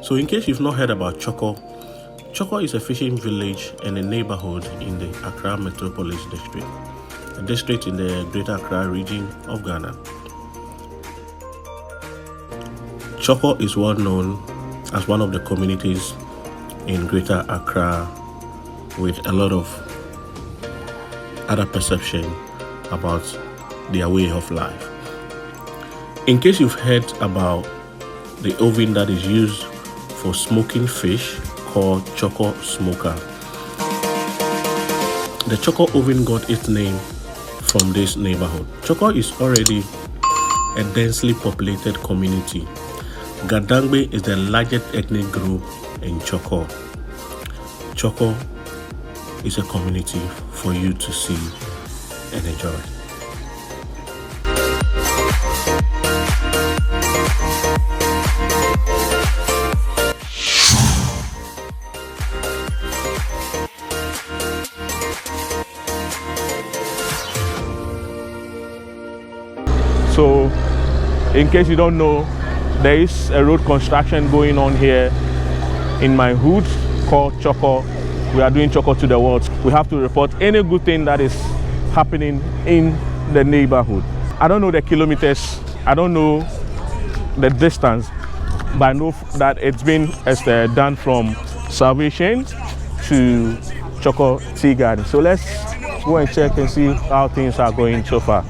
So in case you've not heard about Chorkor, Chorkor is a fishing village and a neighborhood in the Accra Metropolis District, a district in the Greater Accra region of Ghana. Chorkor is well known as one of the communities in Greater Accra with a lot of other perception about their way of life. In case you've heard about the oven that is used for smoking fish called Chorkor smoker, the Chorkor oven got its name from this neighborhood. Chorkor is already a densely populated community. Gadangbe is the largest ethnic group in Chorkor. Chorkor is a community for you to see and enjoy. So, in case you don't know, there is a road construction going on here in my hood called Chorkor. We are doing Chorkor to the world. We have to report any good thing that is happening in the neighborhood. I don't know the kilometers, I don't know the distance, but I know that it's been done from Salvation to Chorkor Tea Garden. So let's go and check and see how things are going so far.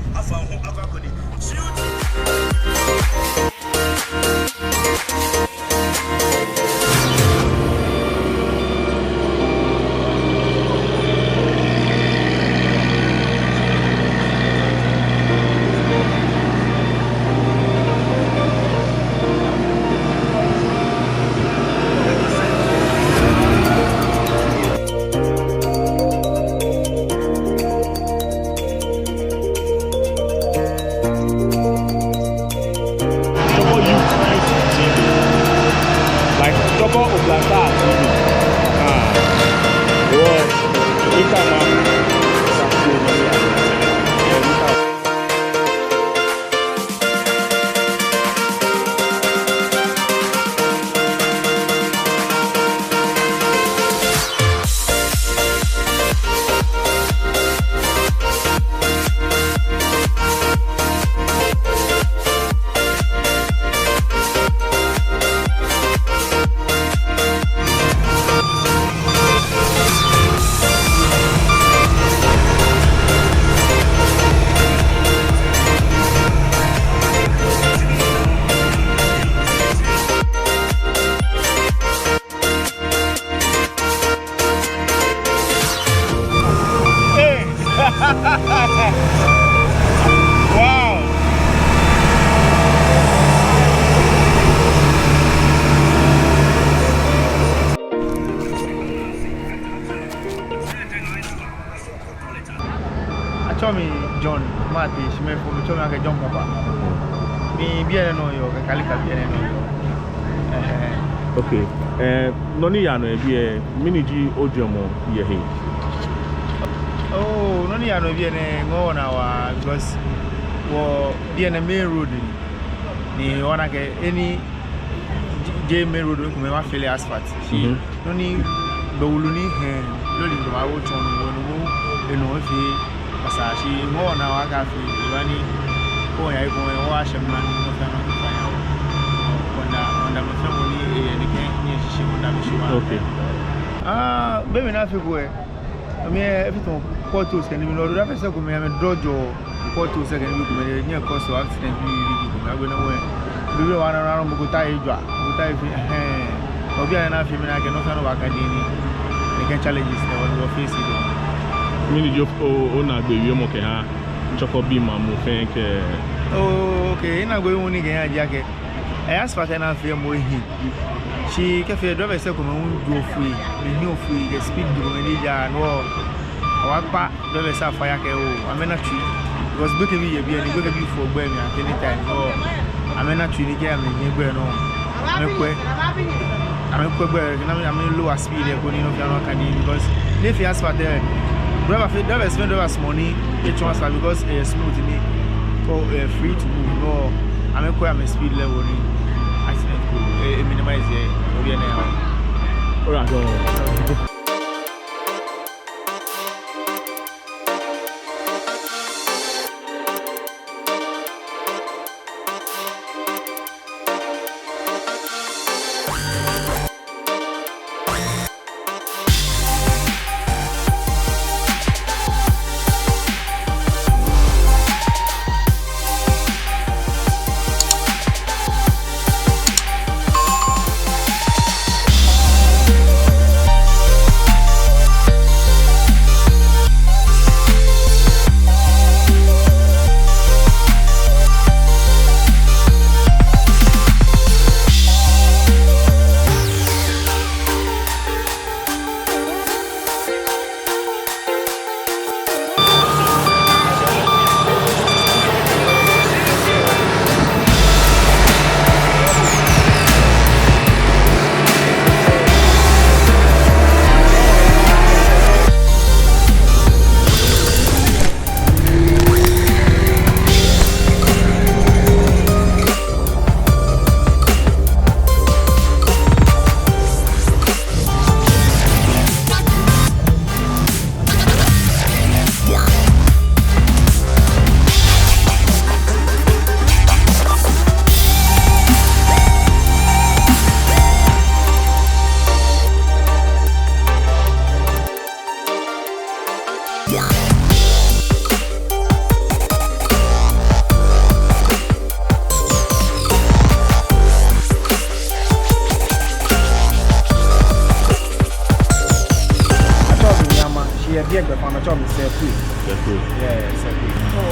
Wow! I told me John Marty, she made for me to make a jump papa. Me be no yo, Kalika be no. Okay. Noni yano be miniji odiomo ye he. Oh, noni yano be no na because be na main road ni wana ke any J main road ko me wa feel asphalt. She noni do wuluni loli do ma wo chon no eno fi pasashi mo na wa ka fi wani ko ya ko wa shemna no fa no fa ya wanda mo fa mo ni ni ke ni shi wanda mi shi wa. Okay. Baby na fi go me everything potholes can be no do that say go me dojo potholes can be go me ni cause of accident bi go me go na we bi wa na mo go tai jwa go tai fi obi na fi me na ke no fa no wa ka ni the challenges that we face it. Mini job na gbe wi mo ke ha Chorkor bi ma mo fe ke. Oh, okay, ina go woni ke ha dia ke. Asphalt na fe mo hi. She ke fe do be se ko mo do free. Me ni o free the speed do me ni ja no. Wa pa do be sa fire ke o. Amena tree. Because book bi ye bi ani go be for gbe mi at any time. Oh, amena tree ni ke am ni gbe no. Me kwe. I'm a lower speed because if you ask for the driver spend money each one because it's smooth in it or free to move. No, I'm a speed level accident. minimize here. Obi na ya. Alright, so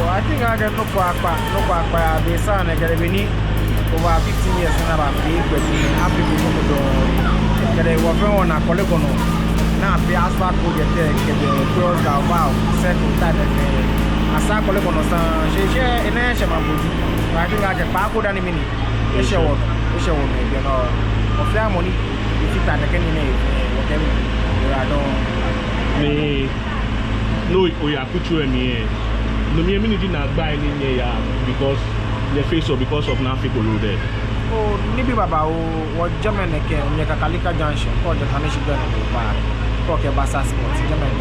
I think I get no quack, the son, I get over 15 years and about big, but happy to get a water on a polygon. Now, the asphalt will get the cross down, wow, second time. I saw polygon, she share in a shaman. I think I get back with any minute. It's your maybe, you know, of their money, if you can get any name, whatever I don't. No, we are put you in here. No, me did not buy in here because the face or because of nothing there. Oh, maybe Baba or German Kalika Junction or the Kanishi Gun bar. Talk about Sassport, German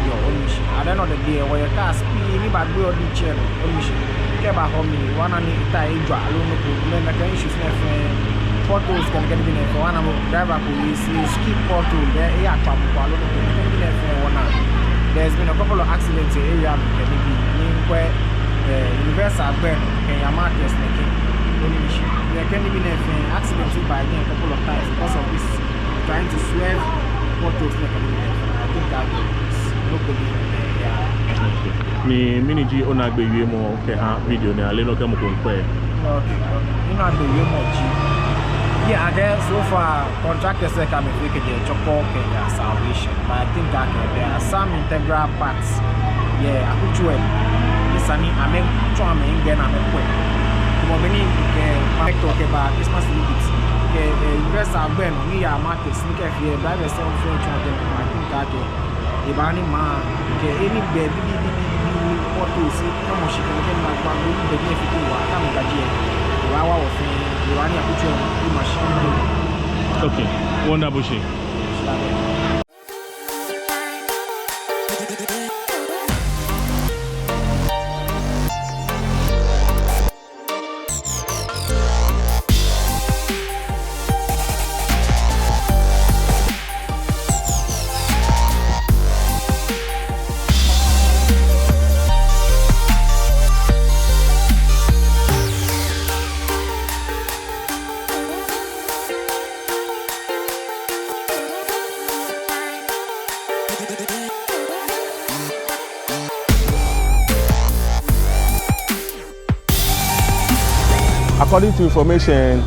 your own mission. I don't know the day where your car speed, me bad boy or the chair, own mission. Care about how me, one and tie dry, alone, the issues, my friend. Potholes can get in for one driver police, skip pothole, there, air pump, there's been a couple of accidents in the area where universal burn can your markets making there can be an accident by a couple of times because of this trying to swerve potholes. I think that is nobody in the area. Me miniji ona gbe yue mo ke ha video ne ale no ke mo ko npe. Okay. You know the yue mo ji. Yeah, I guess so far contractors say come make the Chorkor Kenya salvation, but I think that there are some integral parts. Yeah, I could show it. This I mean, try me again. I'm quick. Tomorrow we need talk about Christmas limits. Okay, invest our burn. We are market sneak here. Drive yourself French on them. I think that the bani man. Okay, any baby what to see? How much you can get my family? The benefit to what? Come on, Wawa of the machine. Okay, wonderful. According to information,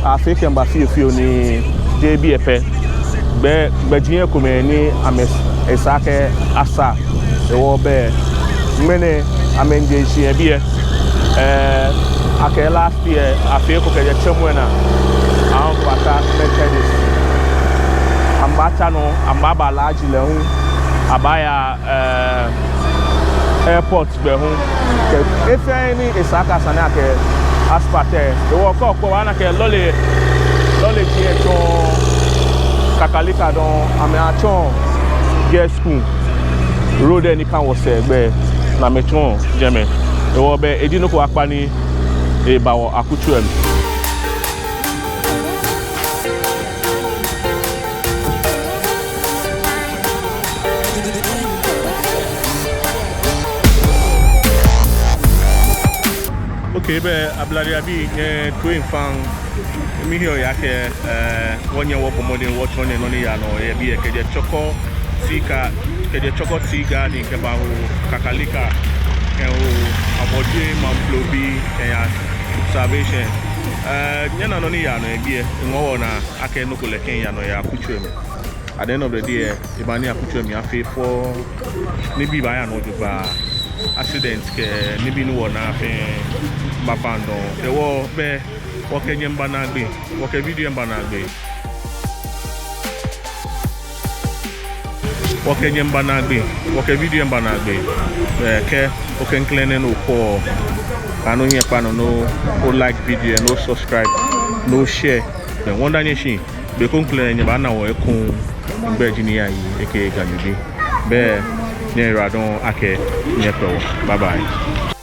I think about few ni JB epe be jiyan ko me ni ames esake asa e wo be mene amenje shi e bie ake last year afi ko ke chemu na an ko ata methodist ambacha no ambaba large le hu abaya airport be hu ke efe ni esaka sana ke asphalt the work of one ke lolly here to Kakalika don ame achon get school road any kan was be na metron jeme e wo be edino ko apani e bawo akutuem. Okay, be abladi abi twin fan mi here yake wonye wo pomodin what one no ya no e bi e keje choko tika keje choko tiga ni ke ba Kakalika e o abodi Mamprobi ya observation nyana no ni ya no e bi e ngo na ake no ko leken ya no ya kutuem. At the end of the day ibani akutuem ya fe for ni bi ba ya no ba accident ke ni bi no na fe Bapando, the war be walking in Banagbe, walk a video in Banagbe. Walking in Banagbe, walk a video in Banagbe. Okay, okay, cleaning no call. I know here, no like video, no subscribe, no share. The one that you see, be concluding your banner or a coon, Virginia, aka Ganubi. Bear near Radon, Ake, Nepo. Bye bye.